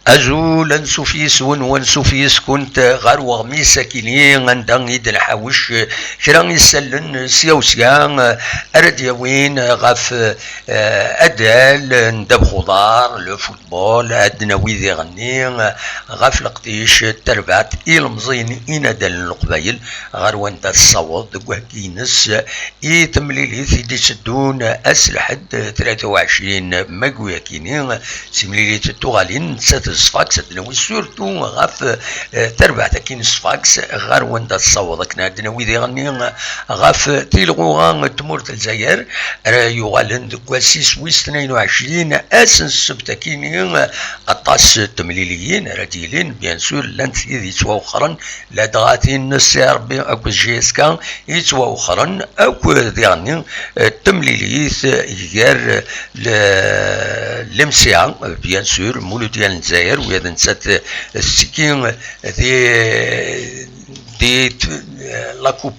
أزول سوفيس ون سوفيس كنت غار وغمي ساكنين عندن يد الحوش كرا يسلن سياوسيا أرد وين غاف أدال ندب خضار لو فوتبول عندنا ويدي غني غاف القديش تربعت المزين إنادل القبايل غار وانت الصوت وهكينس يتمليلي ثيدي سدون أسلحد 23 مقويا كينين سمليلي تتوغالين سفاكس دناوي سورتو غاف تربع تاكين سفاكس غار وندا الصوض كنا دناوي ذي غني غاف تيلغوغا تمورت الجزائر يغالن دكواسيس ويس 22 اسن السبتاكين قطاس تمليليين راديلين بيان سور لانت ذي تواخرا لا دغاتين السي ربي اكو جي اس كان يتواخرا اكو ذي غني تمليليث يغير لمسيا بيان سور مولو ديال الجزائر وهذا نسات السكين دي لا كوب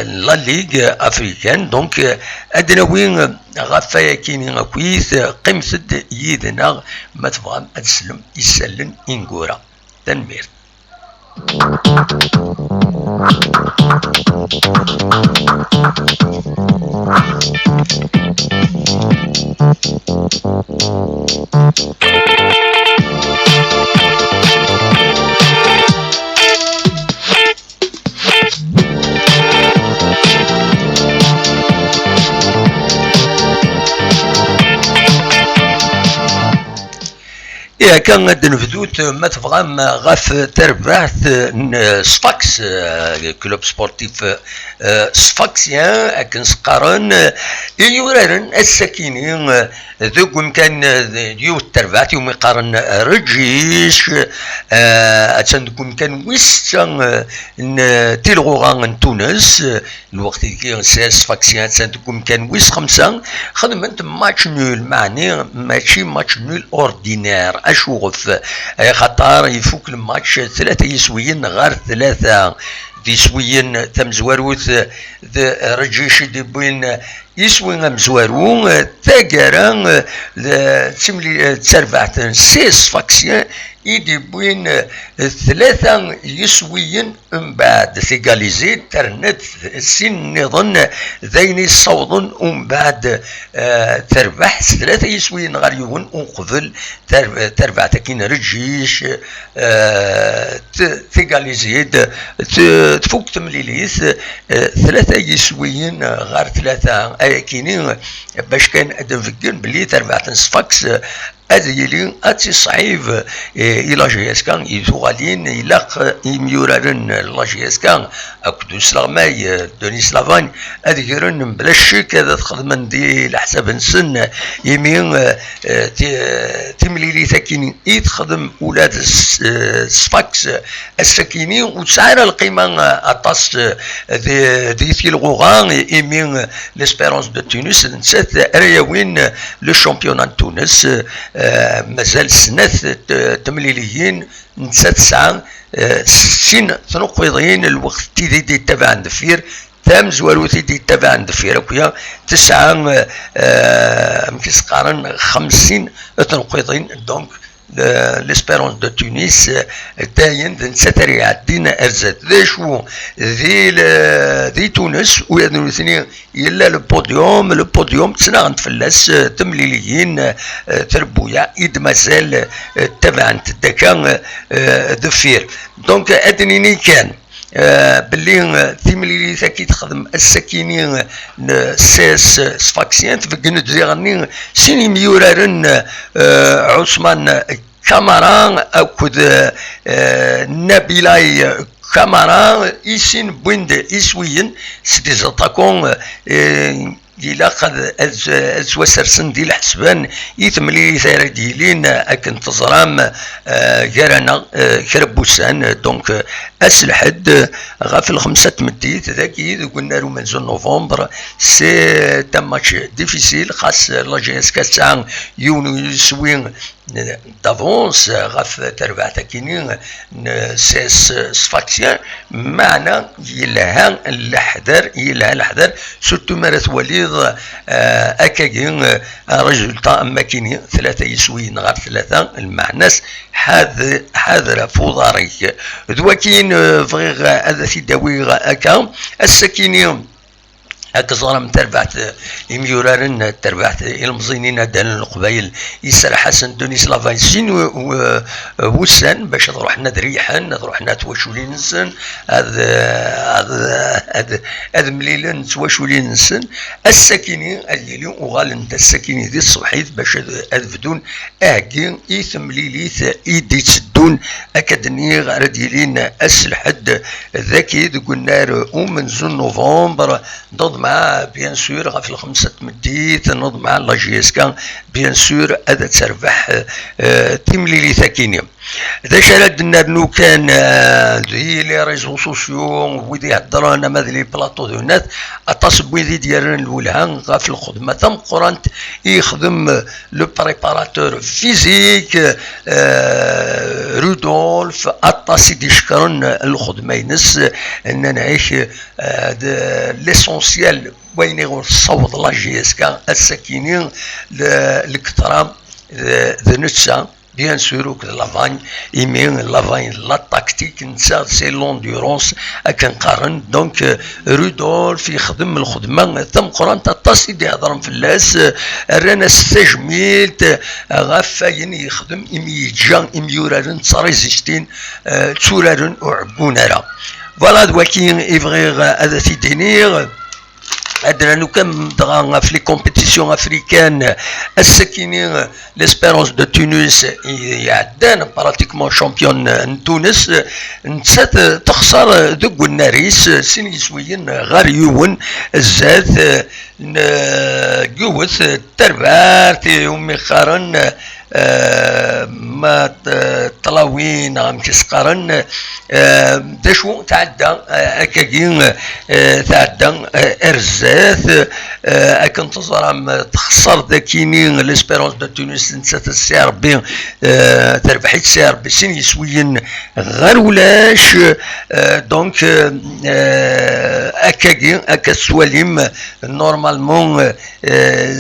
لا ليغ افريكان دونك ادنا وين غافايا كاينين كويس قمصد يدنا ما تبغى تسلم يسلم انغورا تنمير إيه كان غاد نفدوت ما تبغى غاف تربعت صفاكس كلوب سبورتيف صفاكسيان اكن سقارن يورارن الساكنين ذوك كان ديو تربعت يوم يقارن رجيش اتسندكم كان ويستان تيلغوغان تونس الوقت اللي صفاكسيان تسندكم كان ويس 5 خدمت ماتش نول معني ماشي ماتش نول اوردينير اشوف خطر يفوك الماتش 3 يسويين غير 3 دي سويين تم زواروث رجيش دي بوين يسوي مزوارون تاقران تسملي تسربعت 6 فاكسيان يدي بوين 3 يسويين من بعد ثيغاليزي ترنت سن نظن ذين يصوضن ومن بعد تربح 3 يسويين غريون وقبل تربع تكين رجيش ثيغاليزي تفوق تمليليث 3 يسويين غير 3 كينين باش كان ادم فكين بلي تربع صفاكس أديلين أتي صعيب إلى جيسكان يتوغالين إلاق يميورارن لا جيسكان أكدو سلاماي دوني سلافان أديرن بلاشي كذا تخدمن دي لحساب نسن يمين تمليلي ثاكين يتخدم ولاد الصفاكس الساكينين وتسعر القيمة أطاس دي ثيلغوغان يمين لسبيرونس دو تونس نسات رياوين لو شامبيونان تونس مازال سنات تمليليين نسات ساعة سين تنقضين الوقت تيدي تبع دفير تام زوالو تيدي تبع دفير اكويا 9 مكيس قارن 50 تنقضين دونك لسبيرونس دو تونس داين نساتري عدينا ارزات ذا شو ذي تونس ويادنو الاثنين يلا البوديوم تسنا غنتفلس تمليليين تربويا إد مازال تبعت داكا دفير دونك ادنيني كان باللي تيمليلي ثاكي تخدم الساكينين ساس صفاكسيان تفقن تزيغني سيني ميورارن عثمان كاماران اكد نبيلاي كاماران يسين بويند يسويين سيدي زطاكون إلا قد أزوسرسن دي الحسبان يثملي ثير ديلين أكن تزرام جرانا كربوسان دونك أسلحد غاف الخمسة مديت ذاكي قلنا له منزل نوفمبر سي ماتش ديفيسيل خاص لاجيس كاسان يونيو يسوين دافونس غاف تربع تاكينين سيس سفاكسيان معنا يلها الحذر سورتو مرات وليد اكاكين رجل ماكيني ثلاثة يسوين غير ثلاثة المعناس حاذر فوضاري ذوكين فغيغ هذا في داوي اكا السكينين أكزرم تربعت إميورارن تربعت المزينين دان القبايل يسر حسن دونيس لافايسين وسان باش نروح ندريحن نروح نتوشولي نسن هذا مليل نتوشولي نسن السكينين الليلي وغالن السكينين دي الصبحيت باش بدون اهكين ايثم ليليث ايدي تسدون اكادني غير ديالين الحد ذاكي قلنا ومن زون نوفمبر ضد مع بيان سور في الخمسة مديت نض مع لا جي اس كان بيان سور هذا تربح تمليلي ثاكينيا إذا شرد النار كان ذي لي ريزو سوسيو ويدي هضرنا ماذا لي بلاطو دو ناس اتصب ويدي ديالنا الولهان في الخدمة ثم قرانت يخدم لو بريباراتور فيزيك رودولف اطاسي دي شكرن الخدمة ينس ان نعيش ليسونسيال وين يغور الصوت لا جي اس كان السكينين الكترام ذا نتسا bien sûr que l'avagne يمين l'avagne la tactique نتاع سي لوندورونس كنقارن دونك رودولف يخدم الخدمه ثم قران تاطاسي دي هضرم في اللاس رانا استجميلت غفاين يخدم يميجان يميورارن تصريزتين تورارن وعبونارا فوالا دواكين يبغي هذا في دينير عندنا لو كان دغا في لي كومبيتيسيون افريكان السكينين ليسبيرونس دو تونس يعدان براتيكمون شامبيون تونس نسات تخسر ذوك الناريس سين يسويين غير يون الزاد جوث تربار يومي خارن ما طلاوين عم كيسقرن دشو تعدى اكاكين تعدى ارزاث اكن تزرم تخسر ذاكينين ليسبيرونس دو تونس نسات السير بين تربحيت سير بسين يسويين غير ولاش دونك اكاكين اكاسواليم نورمالمون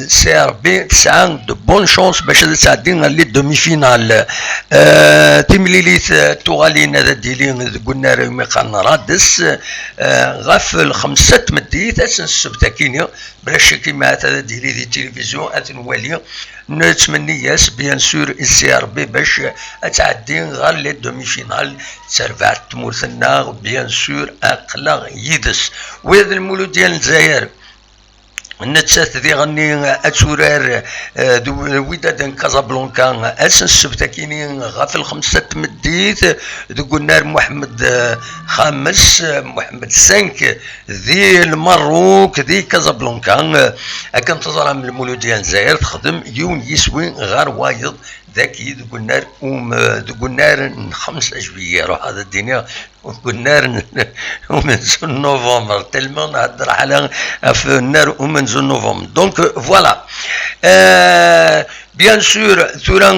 سير بي تسعان دو بون شونس باش تعدين لي دومي فينال تمليليث توغالين هذا ديلين قلنا ريمي قان رادس غاف الخمسة مديت اسن السبتاكينيا بلاش كيما هذا ديلي دي تلفزيون اتنوالي نتمنى ياس بيان سور السي ار بي باش تعدين غير لي دومي فينال سرفعت تمورثنا بيان سور اقلا يدس وهذا المولود ديال الجزائر نتسات ذي غني اتورار وداد كازابلانكا اسن السبتاكينين غاف الخمسة مديت ذو النار محمد خامس محمد سانك ذي المروك ذي كازابلانكا اكن تظهر من المولود ديال الجزائر تخدم يون يسوي غير وايض ذاكي ذو النار ذو النار 5 جوية روح هذا الدنيا والنار ومن نوفمبر تلمون نهضر على في النار ومن نوفمبر دونك فوالا بيان سور ثورا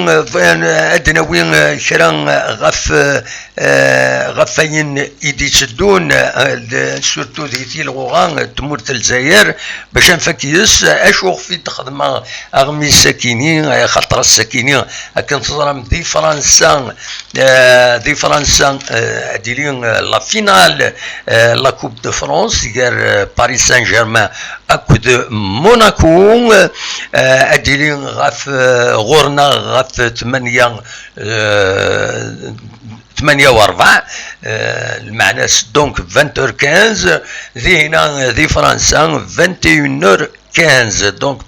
عندنا وين شران غفاين يدي تسدون سورتو ديتي الغوغان تمورت الجزائر باش نفكيس اشوغ في تخدم اغمي الساكنين خاطر الساكنين كان تظرم دي فرنسا ديلين لا فينال لا كوب دو فرانس غير باريس سان جيرمان اكو موناكو اديلين غاف غورنا غاف 8 المعنى دونك 20h15 ذي هنا ذي فرنسا 21h15 دونك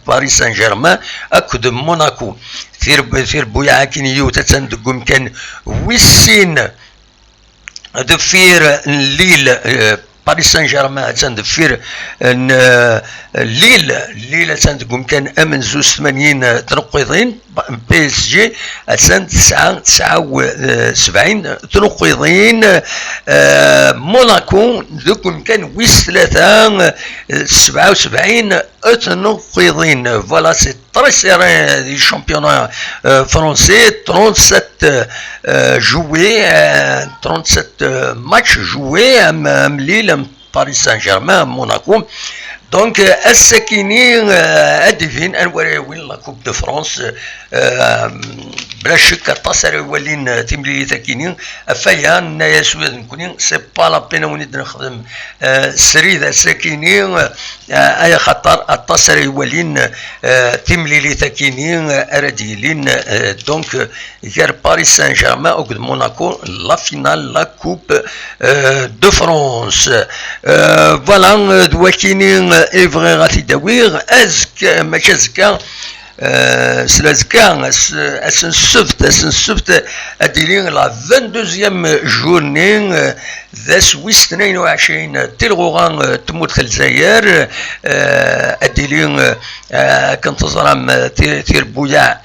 باريس سان جيرمان اكو موناكو ثير بويا كينيو تتندقم كان ويسين دفير الليل باريس سان جيرمان تندفير الليلة تنقوم كان امن 82 تنقيضين. بي اس جي سنة 79 تنقيضين. موناكو دوك كان ويس 3 77 تنقيضين. فوالا سي تري سيرين دي شامبيونات فرونسي. 37 joué 37 matchs joués مليل باريس سان جيرمان موناكو. دونك الساكنين ادفين انوري وين لا كوب دو فرانس بلا شك التصري ولين تملي ثاكينين افيان يا سويد نكونين سي با لا بين ونيد نخدم سريد الساكنين اي خطر التصري ولين تملي لي ثاكينين ارديلين. دونك غير باريس سان جيرمان او موناكو لا فينال لا كوب دو فرانس. فوالا دواكينين ايفغي غادي داوير ازكا ماشي ازكا سلازكا السبت اديلين لا 22 جورني ذا سويس 22 تلغوغان تموت في الجزائر. اديلين كنت زرام تير بويا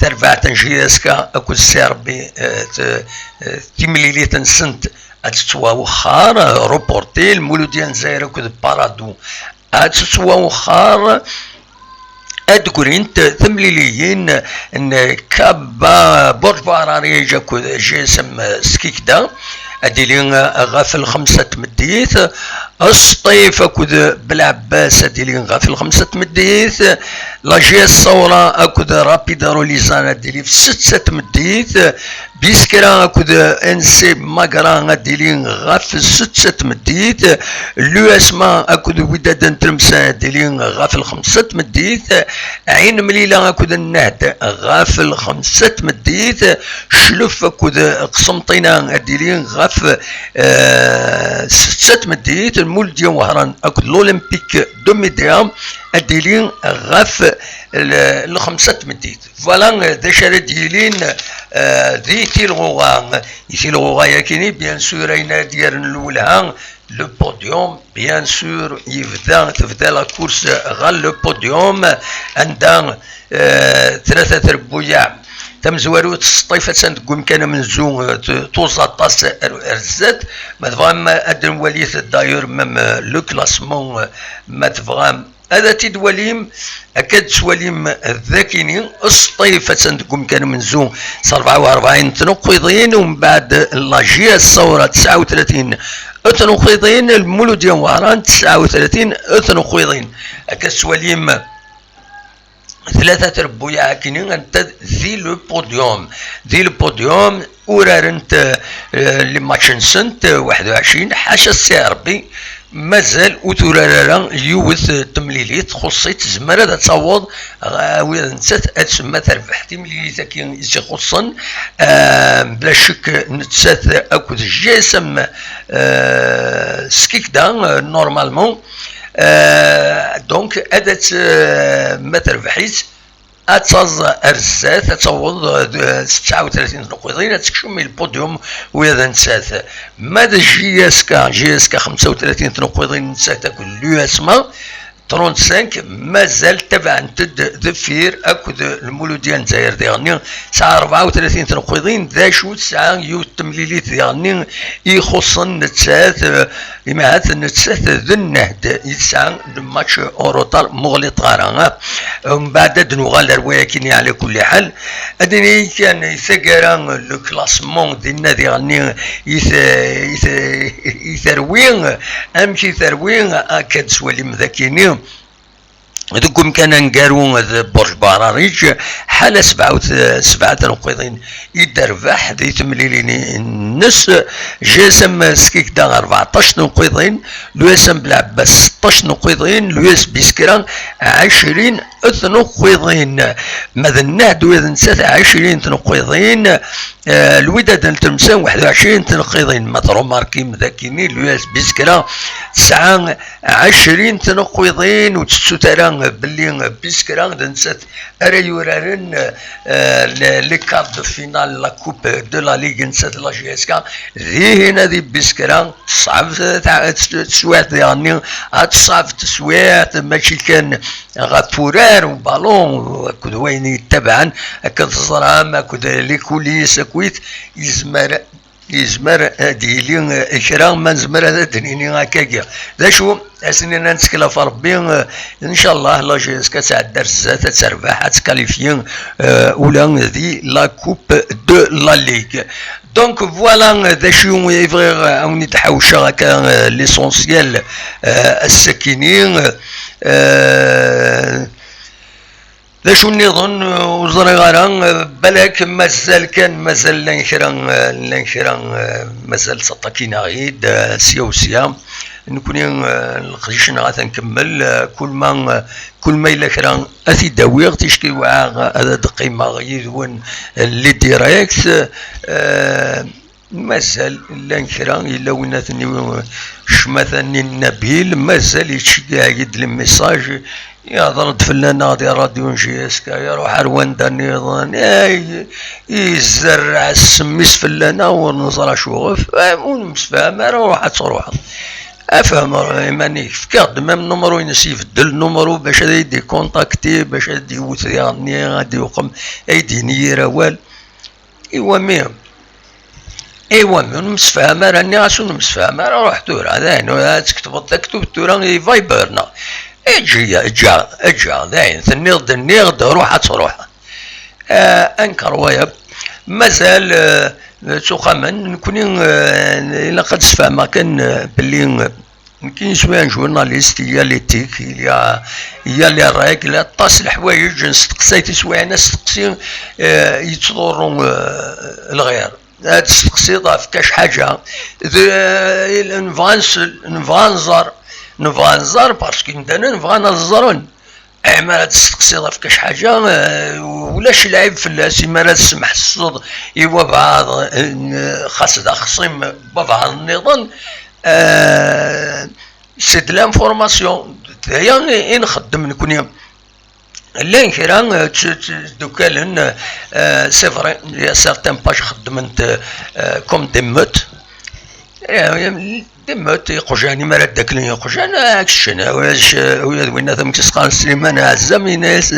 تربع تنجيسكا اكو سيربي تيمليلي تنسنت اتسوا وخار روبورتي المولوديان زاير كود بارادو اتسوا وخار ادكورين ثمليليين ان كابا برج باراري جاكو جسم سكيكدا اديلين غافل 5 تمديث. الصيف اكود بالعباس اديلين غافل 5 تمديث. لا جي الصورة اكود رابيد روليزان اديلي في 6 تمديث. بيسكرا اكود انسي ماغران اديلين غافل 6 تمديث. لو اسما اكود وداد ترمسا اديلين غافل 5 تمديث. عين مليلة اكود النهد غافل 5 تمديث. شلف اكود قسمطينة اديلين غافل 6 تمديث. المولديان وهران اكود الاولمبيك دو ميديا اديلين غاف الخمسة تمديد. فوالا داشا ديالين ذي تيلغوغا ياكيني بيان سور اين ديال الاولها لو بوديوم بيان سور تبدا لا كورس غال لو بوديوم عندها 3 ربويا تمزوارو تسطيفة تنقوم كان من زون توزا طاس ارزات ما تفهم ادن وليث داير مم لو كلاسمون ما تفهم هذا تدوليم اكاد سواليم ذاكيني الصطيفة تنقوم كان من زون 44 تنقيضين ومن بعد لاجيا الثورة 39 تنقيضين المولوديان وهران 39 تنقيضين اكاد سواليم 3 ربويا هاكينين انت ذي لو بوديوم ورار انت لي ماتش نسنت 21 حاشا السي ربي مازال وتورارا يوث تمليليت خصيت زمر هذا تصوض وإذا نسات تسمى تربح تمليليت كي خصن بلا شك نتسات اكو جسم سكيكدا نورمالمون. دونك ادات ما تربحيت اتصاز ارزات تصوض 39 نقيضين تكشمي البوديوم وإذا نسات ماذا جي اس كا 35 نقيضين نسات كل لو اسما 35 مازال تبع دفير اكد المولوديان زاير ديالني ساعه 34 تنقيضين ذا شو ساعه يو التمليليت ديالني يخصن نتسات لماهات نتسات ذو النهد يسعى الماتش اوروطال مغلط غارا ومن بعد دنوغال ولكن على كل حال ادني كان يثقر لو كلاسمون ديالنا ديالني يثروين امشي ثروين اكاد سوالي مذاكيني دوكم كان نقارو برج براريج حالة 7 نقيضين يدربح دي تمليلين النص جسم سكيك دا 14 نقيضين لو اسم بلعباس 16 نقيضين لو اس بيسكران 20 تنقيضين ماذا نهدو إذا نسات 20 تنقيضين الوداد نتمسان 21 تنقيضين ما تروماركي مذاكيني اليو اس بيسكرا 29 تنقيضين وتسو ترى باللي بيسكرا نسات ارا يورارن لي كارت دو فينال لا كوب دو لا ليغ نسات لا جي اس كا ذي هنا ذي بيسكرا صعب تسوات يعني تصعب تسوات ماشي كان غفورار وبالون كود وين تبعا كتزرع كود لي كوليس كويت يزمر ديلي كرا ما نزمر هذا دنيني هكاكيا ذا شو اسنينا نتكلا في ربي ان شاء الله لا جيس كتعدى الزات تربح تكاليفيين اولا ذي لا كوب دو لا ليغ دونك فوالا ذا شو يبغي اوني تحوشا هكا ليسونسيال الساكنين ذا شو نظن وزرا غارا بلاك مازال لانخرا مازال سطاكينا غيد سيا نكون القديشنا غادا نكمل كل ما الا كرا اثي داويغ تيشكي وعا هذا قيمه غير وين لي ديريكت مازال لانخرا الا وين ثني شمثني النبيل مازال يشكي يد الميساج يهضر فلانا غادي راديو جي اس كا يروح رواندا نيضان يزرع السميس فلانا ونزرع شوغف ونمسفهم روح تروح افهم ماني فكرت ميم نمرو ينسي يبدل النمرو باش يدي كونتاكتي باش يدي يوث يعني غادي يقوم يديني روال ايوا ميم نمسفهم راني غاسو نمسفهم روح تورا هذا تكتب تورا فايبرنا اجا داين النيغد روح تروح انكر ويب مازال تخمن نكون الا قد تفهم كان باللي كاين شويه جورناليست هي ليتيك هي اللي رايك طاس الحوايج نستقسيت شويه ناس تقسي يتضروا الغير تستقسي في كاش حاجه نبغى نزار باسكو ندانا نبغى نزرون ما تستقصي في كاش حاجه ولاش لعب في اللاس ما تسمح الصوت ايوا بعض خاص دا خصيم ببعض النظام سي دو لانفورماسيون هي نخدم نكون لا كيران دوكا سي فري يا سارتان باج خدمت كوم دي موت دمت يقجاني مرات داكلين يقجان اكشنا واش وين ثم تسقان سليمان عزامي ناس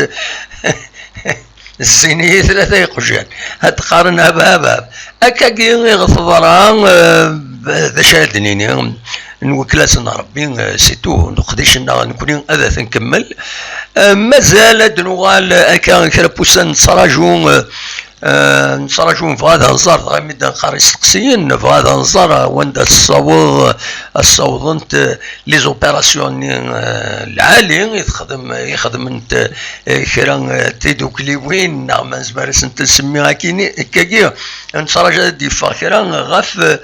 الزينية ثلاثة يقجان هتقارنها باب اكاكي غفضران ذا شادنيني نوكلاسنا ربي سيتو نقديش نكون هذا نكمل مازال دنوغال اكا كربوسان نصراجون في هذا النظر غامد نقاري سقسيين في هذا النظر وند الصوضنت لي زوبيراسيون العالي يخدم انت كرا تيدوكلي وين ما نزمرس انت نسميها كاكي نصراج دي فاكرا غاف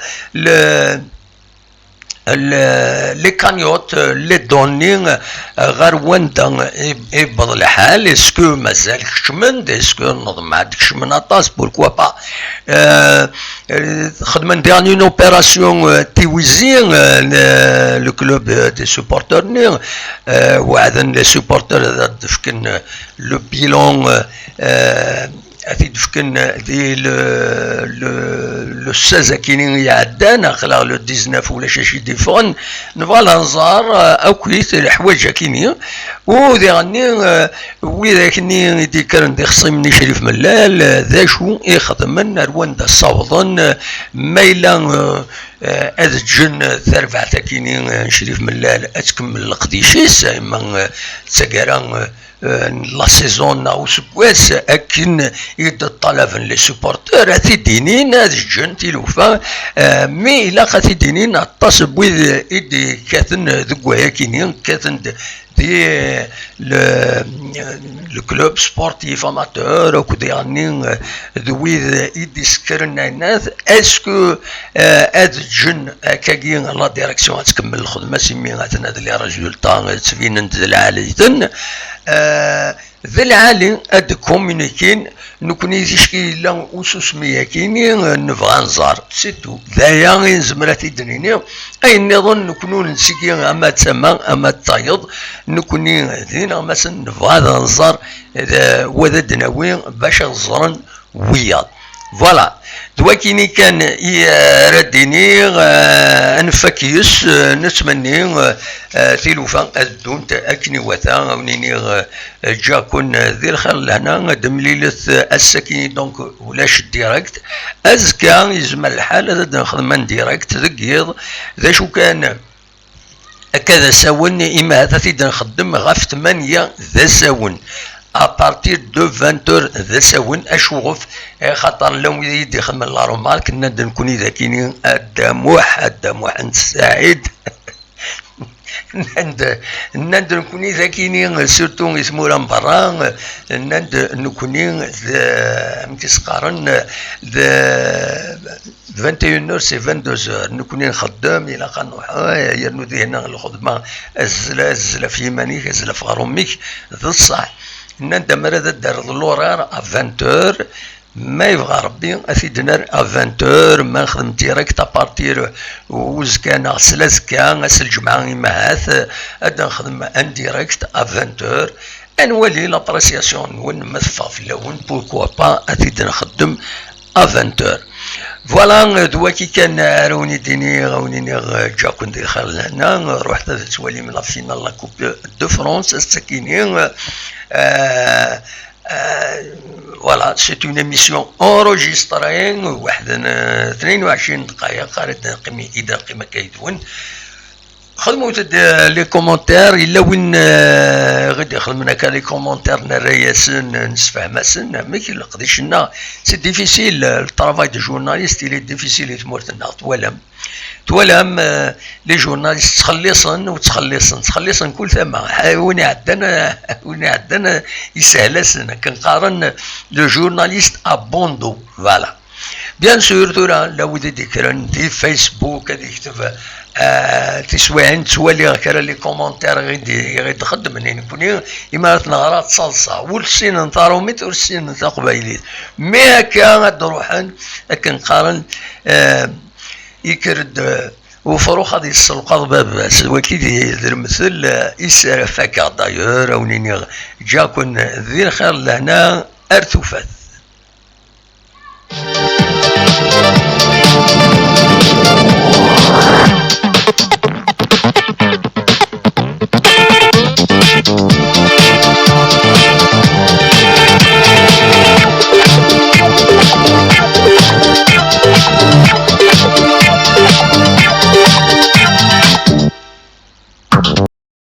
لي كانيوت لي دوني غير واندا يبض الحال اسكو مازال كشمن اسكو نظم ما عندكش من اطاس بوركوا با خدمن ديرني اون اوبيراسيون تيويزين لو كلوب دي سوبورتور وعدن لي سوبورتور دفكن لو بيلون أكيد فكنا دي لو 16 كاينين يعدانا خلال لو 19 ولا شي ديفون نفوالا نزار أكويت الحوايج كاينين وديرني وإذا كني ديكرن دي خصيمني شريف ملال ذا شو يخدمن رواندا صوضن ميلا هذا الجن ثربع كاينين شريف ملال أتكمل القديشيس إما تسكران لا سيزون او سكواس اكن يد الطلب لي سوبورتور هاتي دينين هاد الجن تيلوفا مي الا خاتي دينين اتصب ويد ايدي كاتن ذكوايا كينين كاتن دي لو كلوب سبورتيف اماتور او كديرني ذويد ايدي سكرن الناس اسكو هاد الجن كاكين لا ديريكسيون تكمل الخدمه سمي غاتنا لي ريزولطا تفين ند العاليتن ذا العالي اد كومونيكين نكوني تشكي لا وسوس مياكيني نبغى نزار سيتو ذايا زمراتي دنيني اي نظن نكونو نسيكي اما تسمى اما تايض نكوني ذينا مثلا نبغى نزار وذا دناوي باش نزرن وياض فوالا دواكيني كان يرديني انفكيس نتمني تيلوفا الدون تاكني وثا ونيني جاكون ذي الخير لهنا دمليلة السكين دونك ولاش ديريكت ازكا يزمل الحال هذا نخدم ديريكت ذكيض ذا شو كان هكذا ساون اما هذا تيد نخدم غاف 8 ذا ساون ابارتير دو 20 ذا ساون اشوف خاطر لو يدي يخدم لا رومارك نكوني ذاكيني الدموح عند السعيد نند نكوني ذاكيني سورتو اسمو راه برا نند نكوني متسقارن 21 سي 22 نكوني نخدم الى قنروح يرنو هنا الخدمه الزله في يمانيك الزله في غروميك ذا الصح نند مرة دار لورار 20 ما يبغى ربي اثيدنا 20 ما نخدم ديريكت ابارتير وزكا سلازكا ناس الجمعه مهاث ادا نخدم ان ديريكت 20 انولي لابريسياسيون نون مثفى في اللون بوركوا با اثيد نخدم 20 فوالا دواكي كان روني ديني غونيني جا كنت دخل هنا رحت تولي من الفينال لا كوب دو فرونس السكيني voilà, c'est une émission enregistrée واحد 22 دقائق قارت نقيمي إذا قيمة كيدون خدموا لي كومونتير إلا وين غادي يخدمنا كان لي كومونتير نرياسن نسفهماسن ما كيلقديش لنا سي ديفيسيل الترافاي دو جورناليست إلي ديفيسيل يتمورتنا توالم لي جورناليست تخلصن كل ثما وين عندنا يسهلسن كنقارن لو جورناليست ابوندو فوالا بيان سور تورا لو ذكرن في فيسبوك هذا يكتب تسوين توالي كرا لي كومونتير غير تخدم منين نكوني إمارات نغرات صلصة والسين نطاروميت والسين تقبايليت مي هكا غاد نروحن كنقارن يكرد وفروخ هذه السلقة باباس وكيد يدير مثل يسار فاكا دايور او نيني جاكن ذي الخير لهنا ارتفات